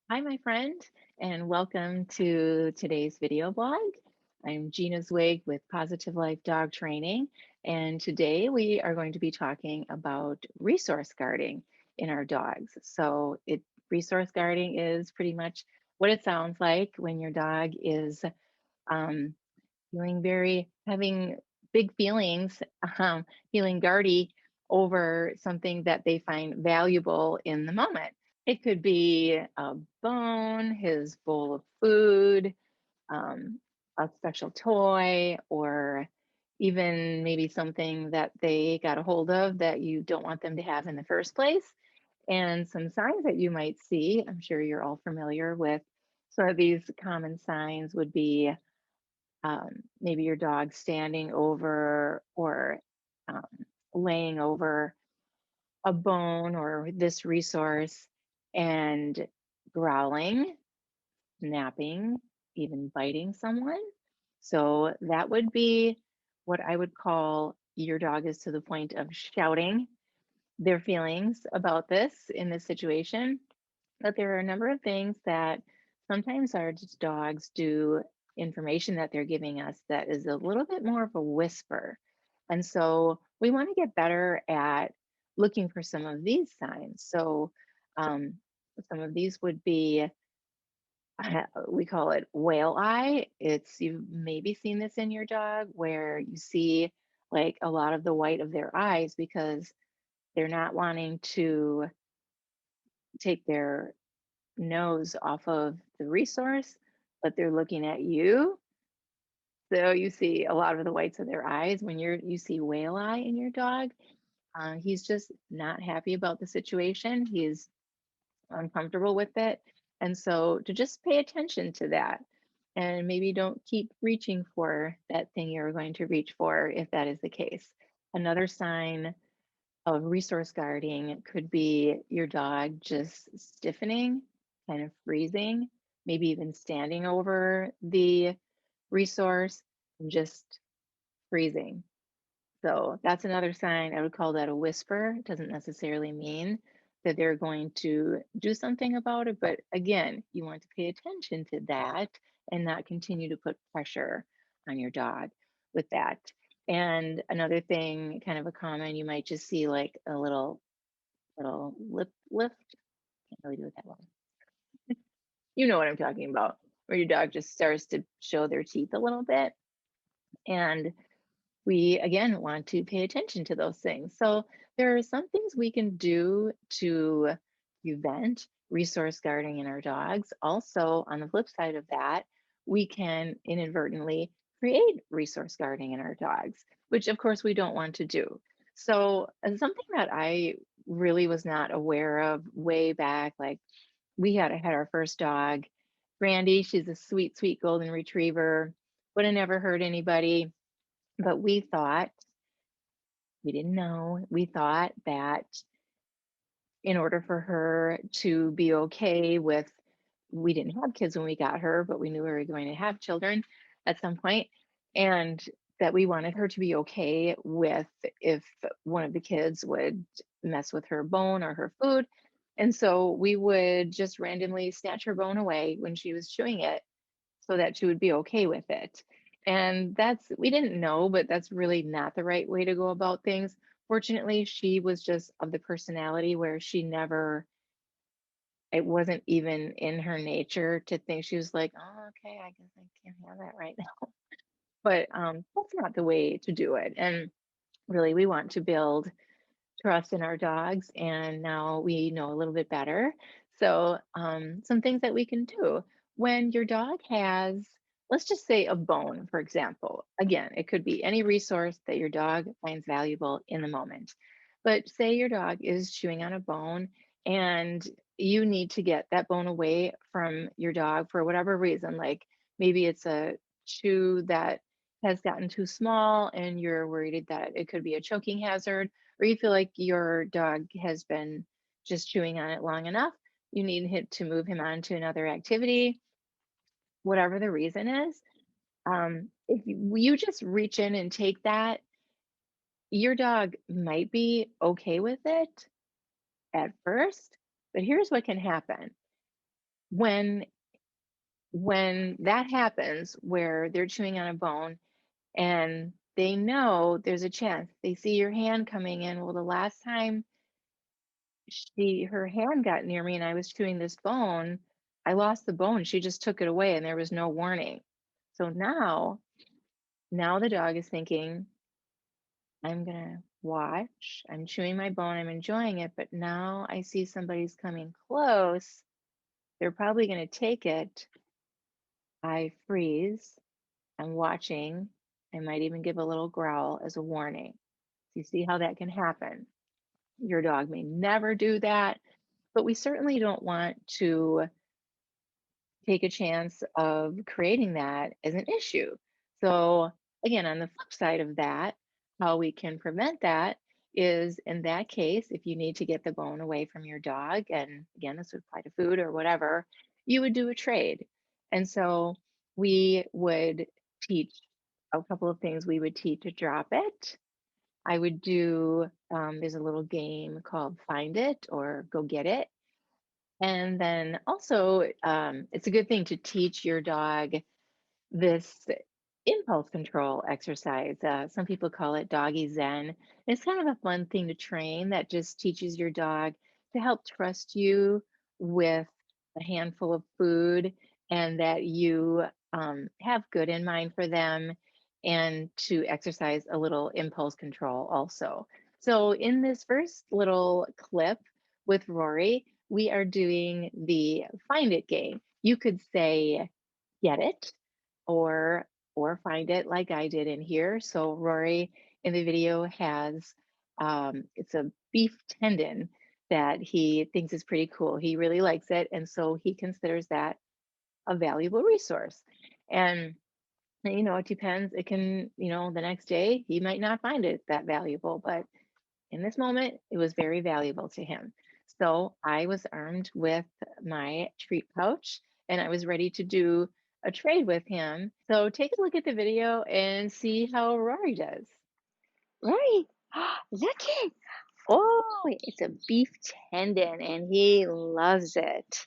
Hi, my friend, and welcome to today's video blog. I'm Gina Zwig with Positive Life Dog Training, and today we are going to be talking about resource guarding in our dogs. Resource guarding is pretty much what it sounds like when your dog is um, having big feelings, feeling guardy over something that they find valuable in the moment. It could be a bone, his bowl of food, um, a special toy, or even maybe something that they got a hold of that you don't want them to have in the first place. And some signs that you might see, I'm sure you're all familiar with. So these common signs would be maybe your dog standing over or um, laying over a bone or this resource and growling, snapping, even biting someone. So that would be what I would call your dog is to the point of shouting their feelings about this in this situation. But there are a number of things that sometimes our dogs do information that they're giving us that is a little bit more of a whisper. And so we want to get better at looking for some of these signs. Um, some of these would be, we call it whale eye. You've maybe seen this in your dog where you see like a lot of the white of their eyes because they're not wanting to take their nose off of the resource, but they're looking at you. So you see a lot of the whites of their eyes when you see whale eye in your dog. He's just not happy about the situation. He's uncomfortable with it. And so to just pay attention to that and maybe don't keep reaching for that thing you're going to reach for if that is the case. Another sign of resource guarding could be your dog just stiffening, kind of freezing, maybe even standing over the resource and just freezing. So that's another sign. I would call that a whisper. It doesn't necessarily mean that they're going to do something about it. But again, you want to pay attention to that and not continue to put pressure on your dog with that. And another thing, kind of a common, you might just see like a little lip lift. Can't really do it that well. You know what I'm talking about, where your dog just starts to show their teeth a little bit. And we again want to pay attention to those things. So there are some things we can do to prevent resource guarding in our dogs. Also, on the flip side of that, we can inadvertently create resource guarding in our dogs, which of course we don't want to do. So, something that I really was not aware of way back, like we had our first dog, Brandy. She's a sweet, sweet golden retriever. Would have never hurt anybody, but we didn't know. We thought that in order for her to be okay with, we didn't have kids when we got her, but we knew we were going to have children at some point, and that we wanted her to be okay with if one of the kids would mess with her bone or her food. And so we would just randomly snatch her bone away when she was chewing it so that she would be okay with it. And we didn't know, but that's really not the right way to go about things. Fortunately, she was just of the personality where it wasn't even in her nature to think. She was like, oh, okay, I guess I can't have that right now. But that's not the way to do it. And really, we want to build trust in our dogs, and now we know a little bit better. So, some things that we can do when your dog has, let's just say a bone, for example. Again, it could be any resource that your dog finds valuable in the moment. But say your dog is chewing on a bone and you need to get that bone away from your dog for whatever reason, like maybe it's a chew that has gotten too small and you're worried that it could be a choking hazard, or you feel like your dog has been just chewing on it long enough, you need to move him on to another activity, whatever the reason is. If you just reach in and take that, your dog might be okay with it at first, but here's what can happen. When that happens where they're chewing on a bone and they know there's a chance, they see your hand coming in. Well, the last time her hand got near me and I was chewing this bone, I lost the bone. She just took it away and there was no warning. So now the dog is thinking, I'm gonna watch, I'm chewing my bone, I'm enjoying it, but now I see somebody's coming close. They're probably gonna take it. I freeze. I'm watching. I might even give a little growl as a warning. So you see how that can happen. Your dog may never do that, but we certainly don't want to take a chance of creating that as an issue. So, again, on the flip side of that, how we can prevent that is in that case, if you need to get the bone away from your dog, and again, this would apply to food or whatever, you would do a trade. And so we would teach a couple of things. We would teach to drop it. I would do, there's a little game called Find It or Go Get It. And then also, it's a good thing to teach your dog this impulse control exercise. Some people call it doggy zen. It's kind of a fun thing to train that just teaches your dog to help trust you with a handful of food and that you have good in mind for them and to exercise a little impulse control also. So, in this first little clip with Rory, we are doing the find it game. You could say, get it or find it like I did in here. So Rory in the video has it's a beef tendon that he thinks is pretty cool. He really likes it, and so he considers that a valuable resource. And it depends. It can, the next day he might not find it that valuable, but in this moment, it was very valuable to him. So I was armed with my treat pouch and I was ready to do a trade with him. So take a look at the video and see how Rory does. Rory, look it. Oh, it's a beef tendon and he loves it.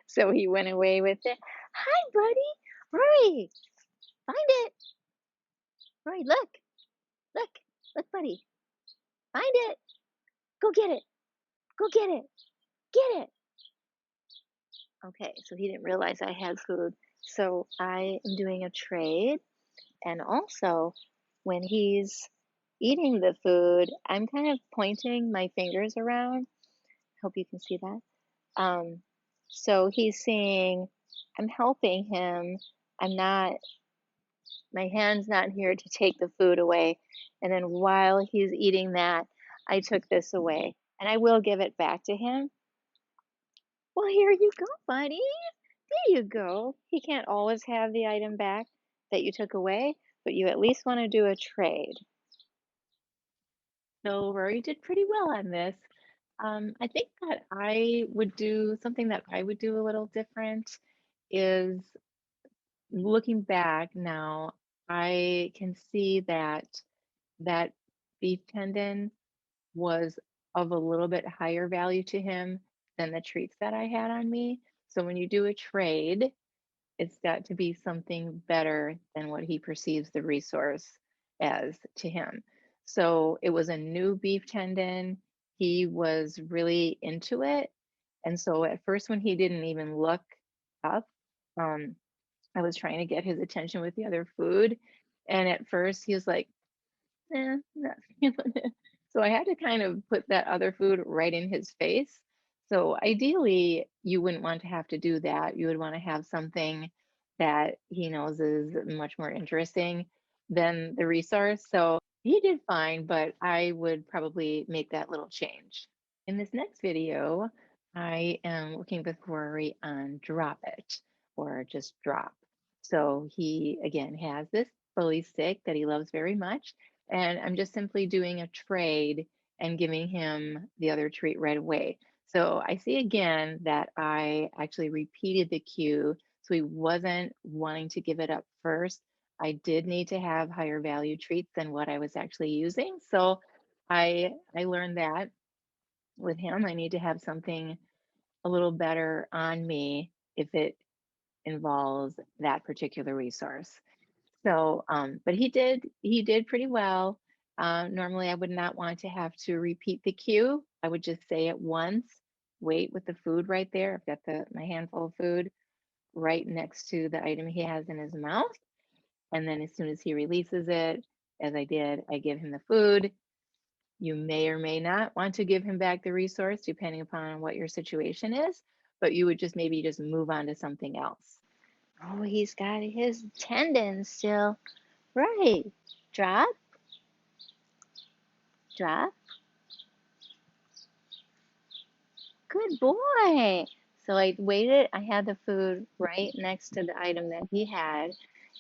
So he went away with it. Hi, buddy. Rory, find it. Rory, look, look, buddy. Find it. Go get it. Go get it. Get it. Okay, so he didn't realize I had food. So I am doing a trade. And also, when he's eating the food, I'm kind of pointing my fingers around. Hope you can see that. Um, so he's saying, I'm helping him. I'm not, my hand's not here to take the food away. And then while he's eating that, I took this away. And I will give it back to him. Well, here you go, buddy. There you go. He can't always have the item back that you took away, but you at least want to do a trade. So Rory did pretty well on this. I think that I would do something that I would do a little different is looking back now, I can see that that beef tendon was of a little bit higher value to him than the treats that I had on me. So when you do a trade, it's got to be something better than what he perceives the resource as to him. So it was a new beef tendon. He was really into it. And so at first, when he didn't even look up, um, I was trying to get his attention with the other food. And at first, he was like, not feeling it. So I had to kind of put that other food right in his face. So ideally, you wouldn't want to have to do that. You would want to have something that he knows is much more interesting than the resource. So he did fine, but I would probably make that little change. In this next video, I am working with Rory on drop it or just drop. So he again has this bully stick that he loves very much. And I'm just simply doing a trade and giving him the other treat right away. So I see again that I actually repeated the cue. So he wasn't wanting to give it up first. I did need to have higher value treats than what I was actually using. So I learned that with him, I need to have something a little better on me if it involves that particular resource. So, but he did pretty well. Normally, I would not want to have to repeat the cue. I would just say it once, wait with the food right there. I've got my handful of food right next to the item he has in his mouth. And then as soon as he releases it, as I did, I give him the food. You may or may not want to give him back the resource depending upon what your situation is, but you would just maybe just move on to something else. Oh, he's got his tendons still. Right. Drop, drop. Good boy. So I waited. I had the food right next to the item that he had.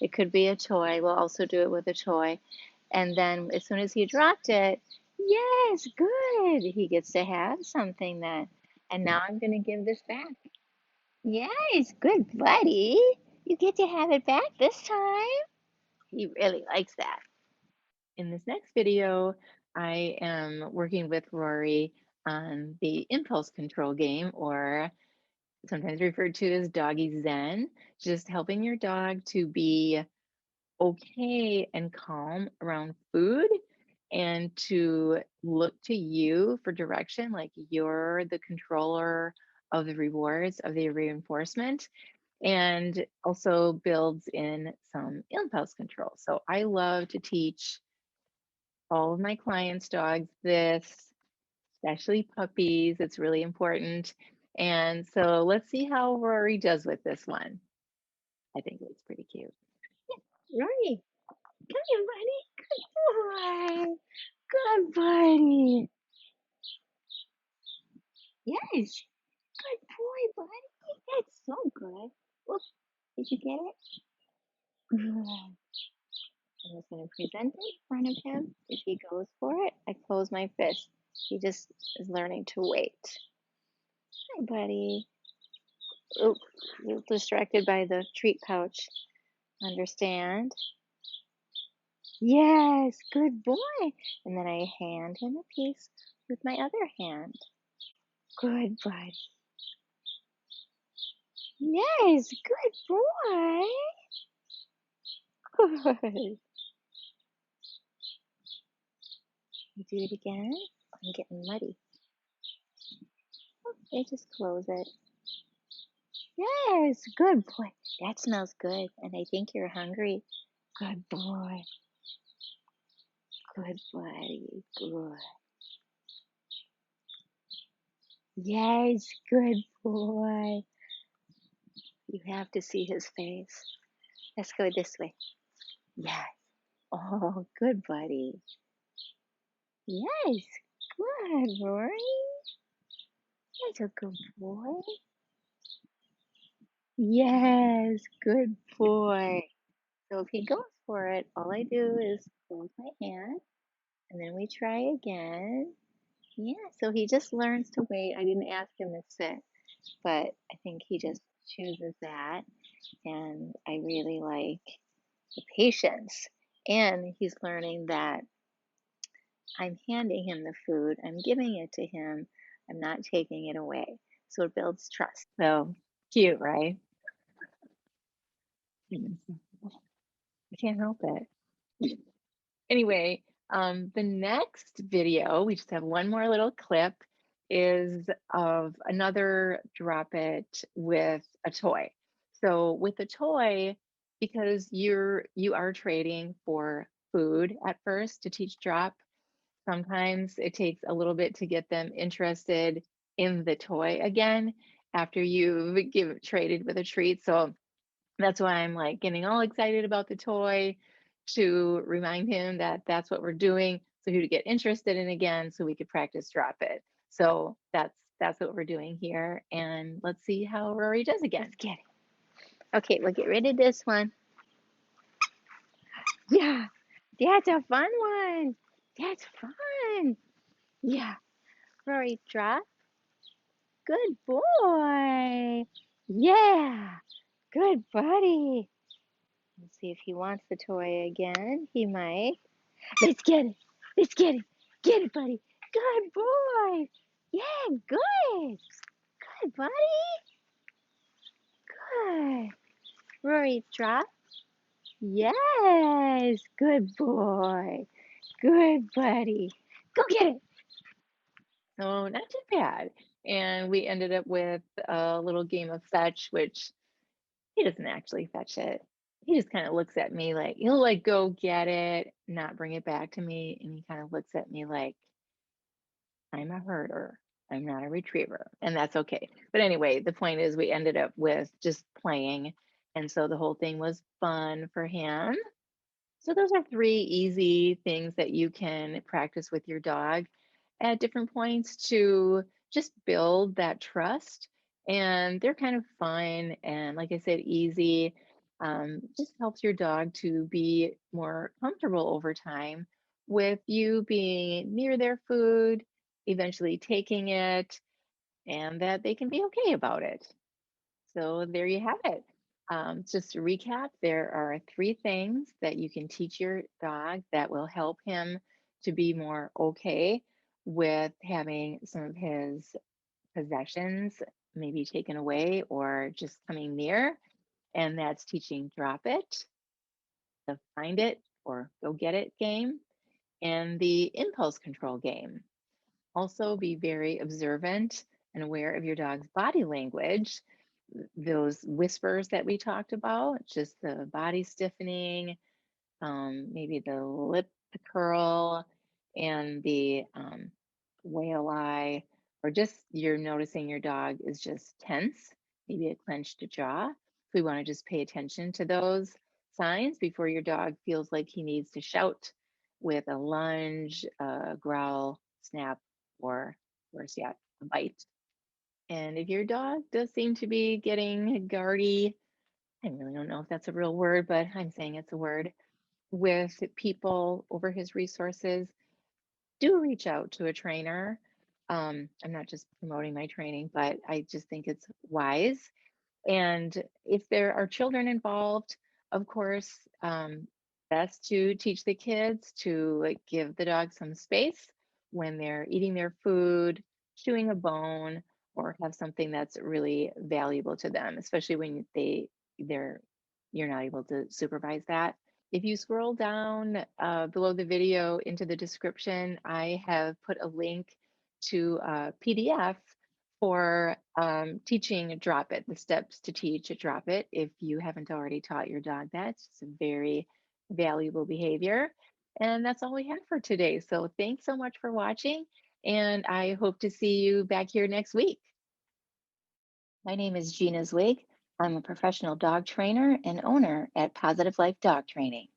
It could be a toy. We'll also do it with a toy. And then as soon as he dropped it, yes, good. He gets to have something then. And now I'm going to give this back. Yes, good buddy. You get to have it back this time. He really likes that. In this next video, I am working with Rory on the impulse control game, or sometimes referred to as doggy zen, just helping your dog to be okay and calm around food and to look to you for direction, like you're the controller of the rewards, of the reinforcement, and also builds in some impulse control. So I love to teach all of my clients' dogs this, especially puppies. It's really important. And so let's see how Rory does with this one. I think it looks pretty cute. Rory, come here, buddy. Good boy. Good buddy. Yes. Good boy, buddy. That's so good. Look, did you get it? Good. I'm just going to present it in front of him. If he goes for it, I close my fist. He just is learning to wait. Hi, buddy. Oh, you're distracted by the treat pouch. Understand? Yes, good boy. And then I hand him a piece with my other hand. Good buddy. Yes, good boy. Good. You do it again. I'm getting muddy. Okay, just close it. Yes, good boy. That smells good. And I think you're hungry. Good boy. Good buddy. Good. Yes, good boy. You have to see his face. Let's go this way. Yes. Oh, good buddy. Yes, good, Rory. That's a good boy. Yes, good boy. So if he goes for it, all I do is close my hand and then we try again. Yeah, so he just learns to wait. I didn't ask him to sit, but I think he just chooses that. And I really like the patience. And he's learning that I'm handing him the food, I'm giving it to him, I'm not taking it away. So it builds trust. So cute, right? I can't help it. Anyway, the next video, we just have one more little clip, is of another drop it with a toy. So with a toy, because you are trading for food at first to teach drop, sometimes it takes a little bit to get them interested in the toy again after you've traded with a treat. So that's why I'm like getting all excited about the toy to remind him that that's what we're doing, so he would get interested in again, so we could practice drop it. So that's what we're doing here, and let's see how Rory does again. Let's get it. Okay, we'll get rid of this one. Yeah, that's a fun one. That's fun. Yeah. Rory, drop. Good boy. Yeah. Good buddy. Let's see if he wants the toy again. He might. Let's get it. Let's get it. Get it, buddy. Good boy. Yeah, good. Good, buddy. Good. Rory, drop. Yes. Good boy. Good, buddy. Go get it. So not too bad. And we ended up with a little game of fetch, which he doesn't actually fetch it. He just kind of looks at me like he'll like go get it, not bring it back to me, and he kind of looks at me like I'm a herder. I'm not a retriever, and that's okay. But anyway, the point is we ended up with just playing, and so the whole thing was fun for him. So those are three easy things that you can practice with your dog at different points to just build that trust. And they're kind of fun and, like I said, easy. Just helps your dog to be more comfortable over time with you being near their food, eventually taking it, and that they can be okay about it. So there you have it. Just to recap, there are three things that you can teach your dog that will help him to be more okay with having some of his possessions maybe taken away or just coming near. And that's teaching drop it, the find it or go get it game, and the impulse control game. Also, be very observant and aware of your dog's body language. Those whispers that we talked about, just the body stiffening, maybe the lip curl, and the whale eye, or just you're noticing your dog is just tense, maybe a clenched jaw. So we want to just pay attention to those signs before your dog feels like he needs to shout with a lunge, a growl, snap, or worse yet, a bite. And if your dog does seem to be getting guardy, I really don't know if that's a real word, but I'm saying it's a word, with people over his resources, do reach out to a trainer. I'm not just promoting my training, but I just think it's wise. And if there are children involved, of course, best to teach the kids to like give the dog some space when they're eating their food, chewing a bone, or have something that's really valuable to them, especially when they're you're not able to supervise that. If you scroll down below the video into the description, I have put a link to a PDF for teaching drop it, the steps to teach a drop it. If you haven't already taught your dog that, it's a very valuable behavior. And that's all we have for today. So thanks so much for watching. And I hope to see you back here next week. My name is Gina Zwig. I'm a professional dog trainer and owner at Positive Life Dog Training.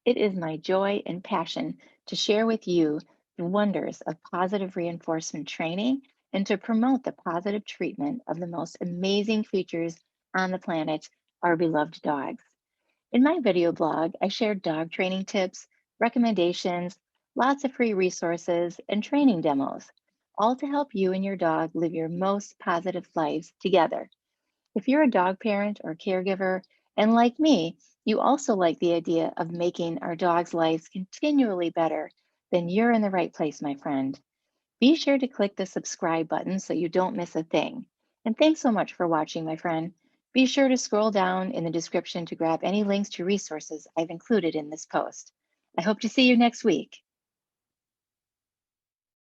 It is my joy and passion to share with you the wonders of positive reinforcement training and to promote the positive treatment of the most amazing creatures on the planet, our beloved dogs. In my video blog, I share dog training tips, recommendations, lots of free resources, and training demos, all to help you and your dog live your most positive lives together. If you're a dog parent or caregiver, and like me, you also like the idea of making our dogs' lives continually better, then you're in the right place, my friend. Be sure to click the subscribe button so you don't miss a thing. And thanks so much for watching, my friend. Be sure to scroll down in the description to grab any links to resources I've included in this post. I hope to see you next week.